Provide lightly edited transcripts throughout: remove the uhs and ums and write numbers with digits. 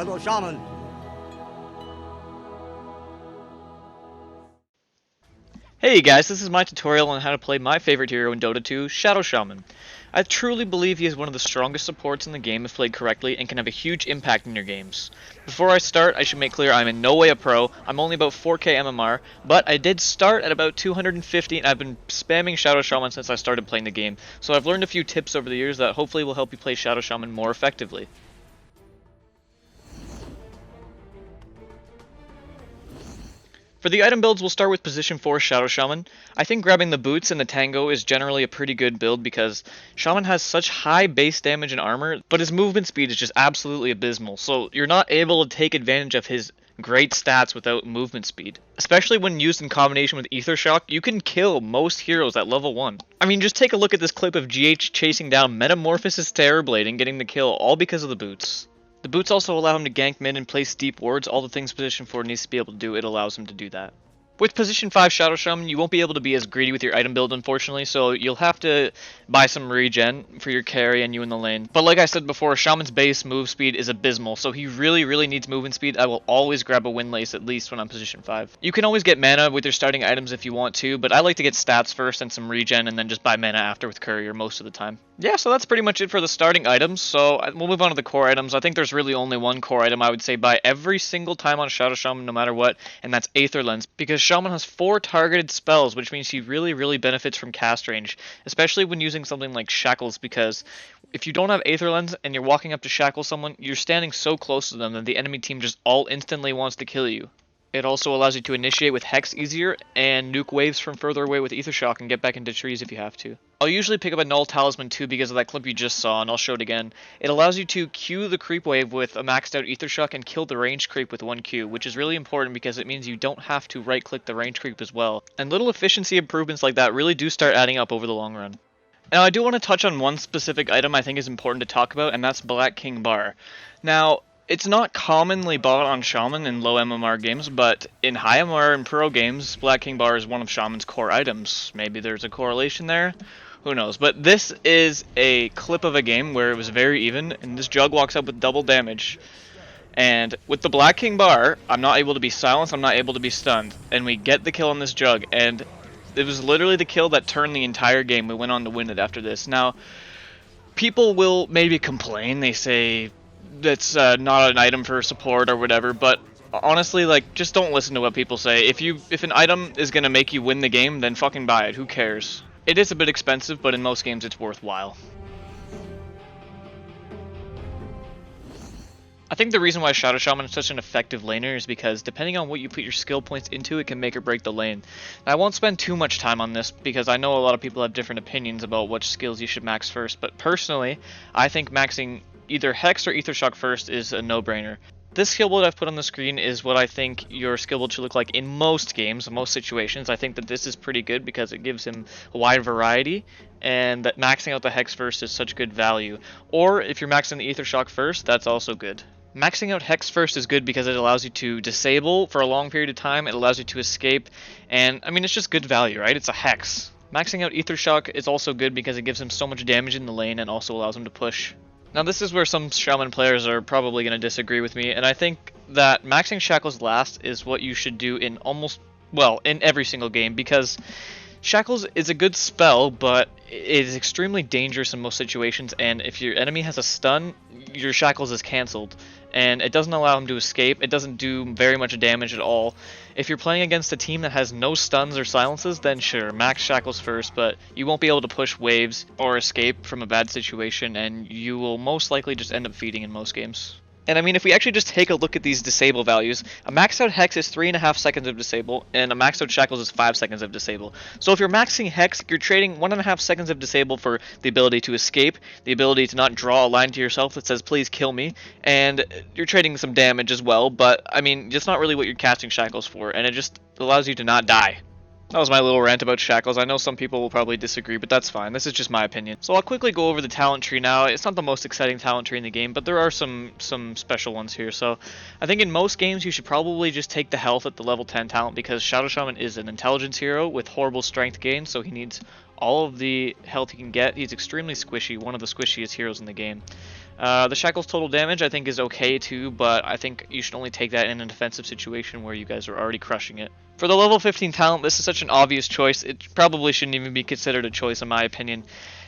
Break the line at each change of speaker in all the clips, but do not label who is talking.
Shadow Shaman.
Hey guys, this is my tutorial on how to play my favorite hero in Dota 2, Shadow Shaman. I truly believe he is one of the strongest supports in the game if played correctly and can have a huge impact in your games. Before I start, I should make clear I'm in no way a pro. I'm only about 4k MMR, but I did start at about 250 and I've been spamming Shadow Shaman since I started playing the game, so I've learned a few tips over the years that hopefully will help you play Shadow Shaman more effectively. For the item builds, we'll start with position 4 Shadow Shaman. I think grabbing the boots and the tango is generally a pretty good build because Shaman has such high base damage and armor, but his movement speed is just absolutely abysmal, so you're not able to take advantage of his great stats without movement speed. Especially when used in combination with Ether Shock, you can kill most heroes at level 1. I mean, just take a look at this clip of GH chasing down Metamorphosis Terrorblade and getting the kill, all because of the boots. The boots also allow him to gank mid and place deep wards, all the things position 4 needs to be able to do, it allows him to do that. With position 5 Shadow Shaman, you won't be able to be as greedy with your item build unfortunately, so you'll have to buy some regen for your carry and you in the lane. But like I said before, Shaman's base move speed is abysmal, so he really needs movement speed. I will always grab a Windlace at least when I'm position 5. You can always get mana with your starting items if you want to, but I like to get stats first and some regen and then just buy mana after with courier most of the time. Yeah, so that's pretty much it for the starting items, so we'll move on to the core items. I think there's really only one core item I would say buy every single time on Shadow Shaman no matter what, and that's Aether Lens, because Shaman has 4 targeted spells, which means he really benefits from cast range, especially when using something like Shackles, because if you don't have Aether Lens and you're walking up to shackle someone, you're standing so close to them that the enemy team just all instantly wants to kill you. It also allows you to initiate with Hex easier and nuke waves from further away with Ether Shock and get back into trees if you have to. I'll usually pick up a Null Talisman too because of that clip you just saw, and I'll show it again. It allows you to Q the creep wave with a maxed out Ether Shock and kill the range creep with 1 Q, which is really important because it means you don't have to right click the range creep as well. And little efficiency improvements like that really do start adding up over the long run. Now I do want to touch on one specific item I think is important to talk about, and that's Black King Bar. Now, it's not commonly bought on Shaman in low MMR games, but in high MMR and pro games, Black King Bar is one of Shaman's core items. Maybe there's a correlation there? Who knows? But this is a clip of a game where it was very even, and this jug walks up with double damage. And with the Black King Bar, I'm not able to be silenced, I'm not able to be stunned. And we get the kill on this jug, and it was literally the kill that turned the entire game. We went on to win it after this. Now, people will maybe complain, they say that's not an item for support or whatever, but honestly, like, just don't listen to what people say. If an item is gonna make you win the game, then fucking buy it. Who cares? It is a bit expensive, but in most games it's worthwhile. I think the reason why Shadow Shaman is such an effective laner is because depending on what you put your skill points into, it can make or break the lane. Now, I won't spend too much time on this because I know a lot of people have different opinions about which skills you should max first, but personally, I think maxing either Hex or Ether Shock first is a no-brainer. This skill build I've put on the screen is what I think your skill build should look like in most games, most situations. I think that this is pretty good because it gives him a wide variety, and that maxing out the Hex first is such good value. Or if you're maxing the Ether Shock first, that's also good. Maxing out Hex first is good because it allows you to disable for a long period of time, it allows you to escape, and I mean, it's just good value, right? It's a Hex. Maxing out Ether Shock is also good because it gives him so much damage in the lane and also allows him to push. Now this is where some Shaman players are probably going to disagree with me, and I think that maxing Shackles last is what you should do in in every single game, because Shackles is a good spell, but it is extremely dangerous in most situations, and if your enemy has a stun, your Shackles is cancelled, and it doesn't allow him to escape, it doesn't do very much damage at all. If you're playing against a team that has no stuns or silences, then sure, max Shackles first, but you won't be able to push waves or escape from a bad situation, and you will most likely just end up feeding in most games. And I mean, if we actually just take a look at these disable values, a maxed out Hex is 3.5 seconds of disable, and a maxed out Shackles is 5 seconds of disable. So if you're maxing Hex, you're trading 1.5 seconds of disable for the ability to escape, the ability to not draw a line to yourself that says, please kill me, and you're trading some damage as well, but I mean, it's not really what you're casting Shackles for, and it just allows you to not die. That was my little rant about Shackles. I know some people will probably disagree, but that's fine. This is just my opinion. So I'll quickly go over the talent tree now. It's not the most exciting talent tree in the game, but there are some special ones here. So I think in most games you should probably just take the health at the level 10 talent, because Shadow Shaman is an intelligence hero with horrible strength gain, so he needs all of the health he can get. He's extremely squishy, one of the squishiest heroes in the game. The Shackles total damage I think is okay too, but I think you should only take that in a defensive situation where you guys are already crushing it. For the level 15 talent, this is such an obvious choice, it probably shouldn't even be considered a choice in my opinion.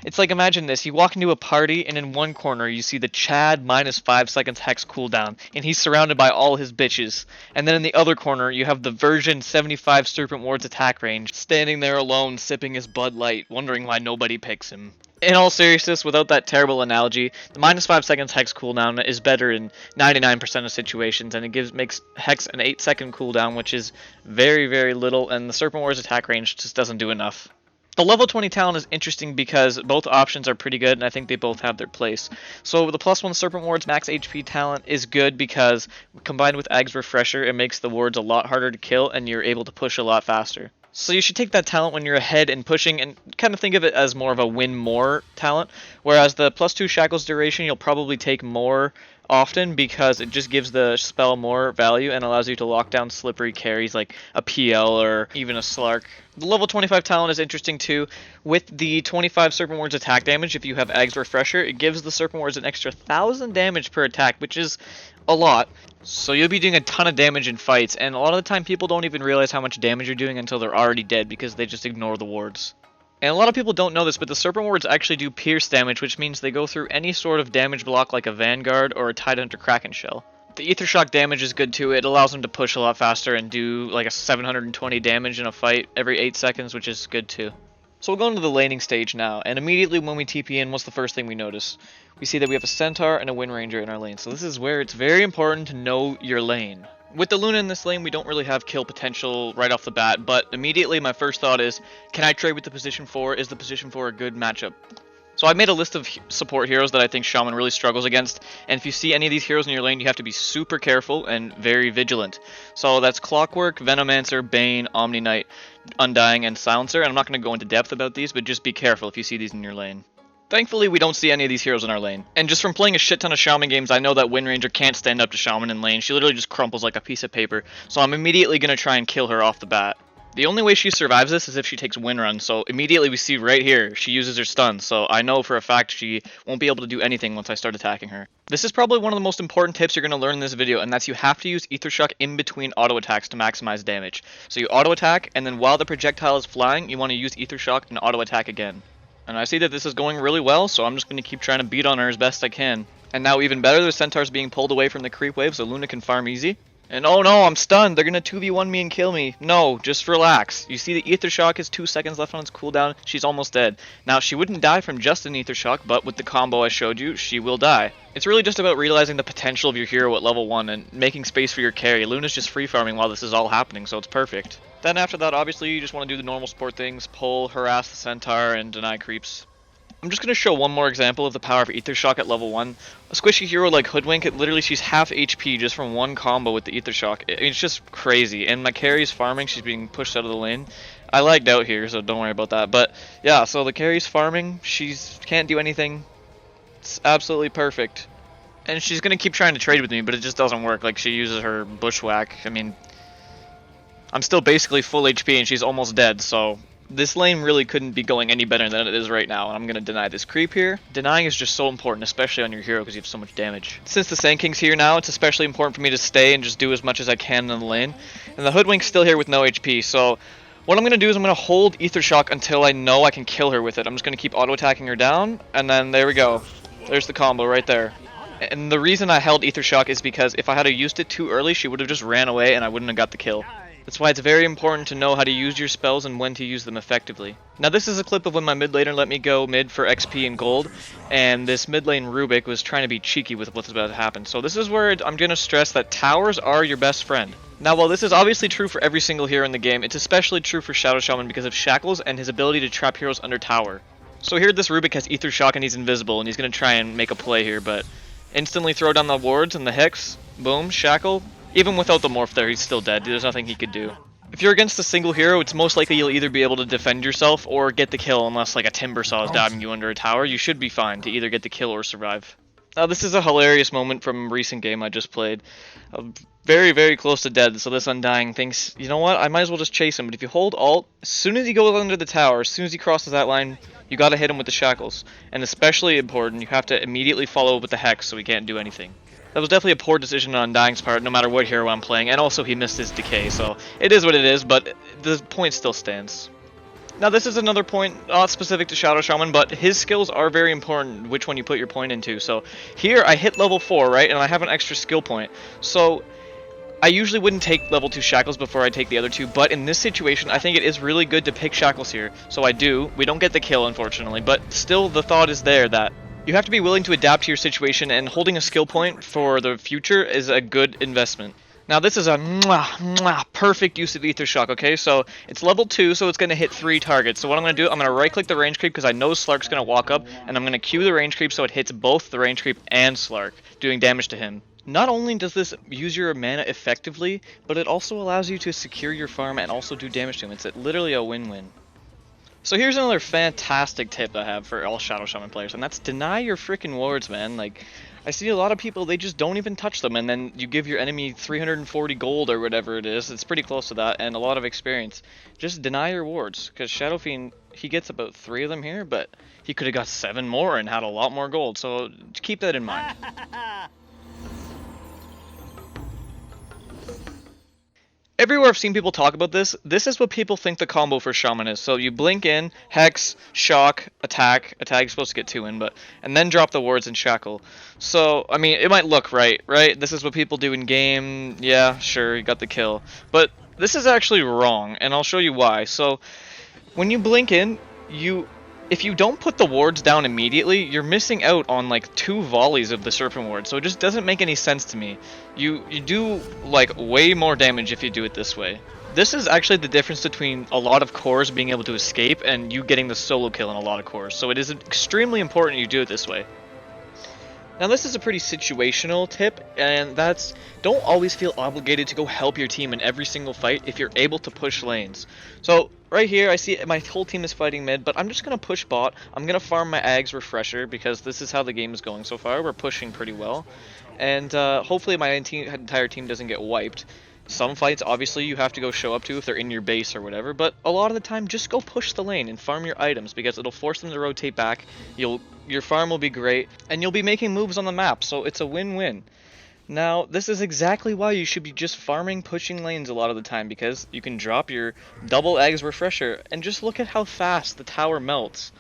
It's like, imagine this, you walk into a party and in one corner you see the Chad minus 5 seconds Hex Cooldown, and he's surrounded by all his bitches. And then in the other corner you have the version 75 Serpent Ward's attack range, standing there alone sipping his Bud Light, wondering why nobody picks him. In all seriousness, without that terrible analogy, the minus 5 seconds Hex cooldown is better in 99% of situations, and it makes Hex an 8-second cooldown, which is very, very little, and the Serpent Ward's attack range just doesn't do enough. The level 20 talent is interesting because both options are pretty good, and I think they both have their place. So the plus 1 Serpent Ward's max HP talent is good because, combined with Egg's Refresher, it makes the wards a lot harder to kill, and you're able to push a lot faster. So you should take that talent when you're ahead and pushing, and kind of think of it as more of a win more talent, whereas the plus 2 Shackles Duration you'll probably take more often because it just gives the spell more value and allows you to lock down slippery carries like a PL or even a Slark. The level 25 talent is interesting too. With the 25 Serpent Ward's attack damage, if you have Egg's Refresher, it gives the Serpent Wards an extra 1000 damage per attack, which is a lot. So you'll be doing a ton of damage in fights, and a lot of the time people don't even realize how much damage you're doing until they're already dead because they just ignore the wards. And a lot of people don't know this, but the Serpent Wards actually do pierce damage, which means they go through any sort of damage block like a Vanguard or a Tidehunter Kraken Shell. The Ether Shock damage is good too. It allows them to push a lot faster and do like a 720 damage in a fight every 8 seconds, which is good too. So we'll go into the laning stage now, and immediately when we TP in, what's the first thing we notice? We see that we have a Centaur and a Wind Ranger in our lane, so this is where it's very important to know your lane. With the Luna in this lane, we don't really have kill potential right off the bat, but immediately my first thought is, can I trade with the position 4? Is the position 4 a good matchup? So I made a list of support heroes that I think Shaman really struggles against, and if you see any of these heroes in your lane, you have to be super careful and very vigilant. So that's Clockwork, Venomancer, Bane, Omni Knight, Undying, and Silencer, and I'm not going to go into depth about these, but just be careful if you see these in your lane. Thankfully, we don't see any of these heroes in our lane. And just from playing a shit ton of Shaman games, I know that Wind Ranger can't stand up to Shaman in lane. She literally just crumples like a piece of paper, so I'm immediately going to try and kill her off the bat. The only way she survives this is if she takes Wind Run, so immediately we see right here, she uses her stun, so I know for a fact she won't be able to do anything once I start attacking her. This is probably one of the most important tips you're going to learn in this video, and that's you have to use Ether Shock in between auto attacks to maximize damage. So you auto attack, and then while the projectile is flying, you want to use Ether Shock and auto attack again. And I see that this is going really well, so I'm just going to keep trying to beat on her as best I can. And now even better, the Centaur's being pulled away from the creep wave, so Luna can farm easy. And oh no, I'm stunned. They're going to 2v1 me and kill me. No, just relax. You see the Ether Shock is 2 seconds left on its cooldown. She's almost dead. Now, she wouldn't die from just an Ether Shock, but with the combo I showed you, she will die. It's really just about realizing the potential of your hero at level 1 and making space for your carry. Luna's just free farming while this is all happening, so it's perfect. Then after that, obviously, you just want to do the normal support things. Pull, harass the Centaur, and deny creeps. I'm just going to show one more example of the power of Ether Shock at level 1. A squishy hero like Hoodwink, literally she's half HP just from one combo with the Ether Shock. It's just crazy. And my carry's farming, she's being pushed out of the lane. I lagged out here, so don't worry about that. But yeah, so the carry's farming, she's can't do anything. It's absolutely perfect. And she's going to keep trying to trade with me, but it just doesn't work. Like, she uses her Bushwhack. I mean, I'm still basically full HP and she's almost dead, so this lane really couldn't be going any better than it is right now, and I'm going to deny this creep here. Denying is just so important, especially on your hero because you have so much damage. Since the Sand King's here now, it's especially important for me to stay and just do as much as I can in the lane. And the Hoodwink's still here with no HP, so what I'm going to do is I'm going to hold Ether Shock until I know I can kill her with it. I'm just going to keep auto-attacking her down, and then there we go. There's the combo right there. And the reason I held Ether Shock is because if I had used it too early, she would have just ran away and I wouldn't have got the kill. That's why it's very important to know how to use your spells and when to use them effectively. Now this is a clip of when my mid laner let me go mid for XP and gold, and this mid lane Rubik was trying to be cheeky with what's about to happen. So this is where I'm going to stress that towers are your best friend. Now while this is obviously true for every single hero in the game, it's especially true for Shadow Shaman because of Shackles and his ability to trap heroes under tower. So here this Rubik has Ether Shock and he's invisible, and he's going to try and make a play here, but instantly throw down the wards and the Hex, boom, Shackle. Even without the morph there, he's still dead. There's nothing he could do. If you're against a single hero, it's most likely you'll either be able to defend yourself or get the kill unless like a Timbersaw is dabbing you under a tower. You should be fine to either get the kill or survive. Now this is a hilarious moment from a recent game I just played. I'm very, very close to dead, so this Undying thinks, you know what, I might as well just chase him. But if you hold Alt, as soon as he goes under the tower, as soon as he crosses that line, you gotta hit him with the Shackles. And especially important, you have to immediately follow up with the Hex so he can't do anything. That was definitely a poor decision on Undying's part, no matter what hero I'm playing, and also he missed his decay, so it is what it is, but the point still stands. Now this is another point, not specific to Shadow Shaman, but his skills are very important, which one you put your point into. So here I hit level 4, right, and I have an extra skill point. So I usually wouldn't take level 2 Shackles before I take the other two, but in this situation I think it is really good to pick Shackles here. So I do. We don't get the kill, unfortunately, but still the thought is there that you have to be willing to adapt to your situation, and holding a skill point for the future is a good investment. Now this is a perfect use of Ether Shock, okay? So it's level 2, so it's going to hit 3 targets. So what I'm going to do, I'm going to right click the range creep because I know Slark's going to walk up, and I'm going to Q the range creep so it hits both the range creep and Slark, doing damage to him. Not only does this use your mana effectively, but it also allows you to secure your farm and also do damage to him. It's literally a win-win. So here's another fantastic tip I have for all Shadow Shaman players, and that's deny your freaking wards, man. Like, I see a lot of people, they just don't even touch them, and then you give your enemy 340 gold or whatever it is. It's pretty close to that, and a lot of experience. Just deny your wards, because Shadow Fiend, he gets about 3 of them here, but he could have got 7 more and had a lot more gold, so keep that in mind. Everywhere I've seen people talk about this, this is what people think the combo for Shaman is. So you blink in, Hex, Shock, attack. Attack, you're supposed to get 2 in, but and then drop the wards and Shackle. So, I mean, it might look right? This is what people do in game. Yeah, sure, you got the kill. But this is actually wrong, and I'll show you why. So, when you blink in, if you don't put the wards down immediately, you're missing out on like 2 volleys of the Serpent Ward, so it just doesn't make any sense to me. You do like way more damage if you do it this way. This is actually the difference between a lot of cores being able to escape and you getting the solo kill in a lot of cores, so it is extremely important you do it this way. Now this is a pretty situational tip, and that's don't always feel obligated to go help your team in every single fight if you're able to push lanes. So right here I see my whole team is fighting mid, but I'm just going to push bot. I'm going to farm my Ags Refresher because this is how the game is going so far. We're pushing pretty well, and hopefully my entire team doesn't get wiped. Some fights, obviously, you have to go show up to if they're in your base or whatever, but a lot of the time, just go push the lane and farm your items because it'll force them to rotate back. Your farm will be great, and you'll be making moves on the map, so it's a win-win. Now, this is exactly why you should be just farming, pushing lanes a lot of the time, because you can drop your double eggs refresher, and just look at how fast the tower melts.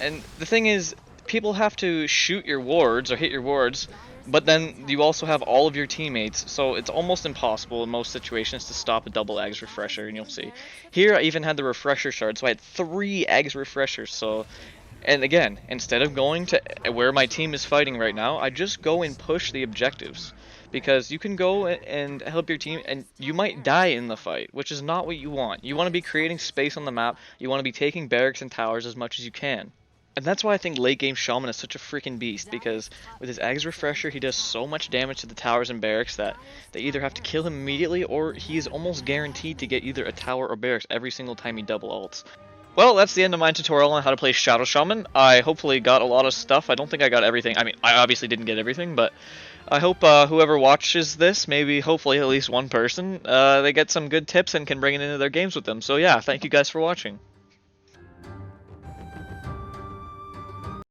And the thing is, people have to shoot your wards, or hit your wards, but then you also have all of your teammates, so it's almost impossible in most situations to stop a double eggs refresher, and you'll see. Here I even had the refresher shard, so I had 3 eggs refreshers, so... And again, instead of going to where my team is fighting right now, I just go and push the objectives. Because you can go and help your team, and you might die in the fight, which is not what you want. You want to be creating space on the map, you want to be taking barracks and towers as much as you can. And that's why I think late game Shaman is such a freaking beast, because with his Eggs Refresher he does so much damage to the towers and barracks that they either have to kill him immediately or he is almost guaranteed to get either a tower or barracks every single time he double ults. Well, that's the end of my tutorial on how to play Shadow Shaman. I hopefully got a lot of stuff. I don't think I got everything. I mean, I obviously didn't get everything, but I hope whoever watches this, maybe hopefully at least one person, they get some good tips and can bring it into their games with them. So yeah, thank you guys for watching.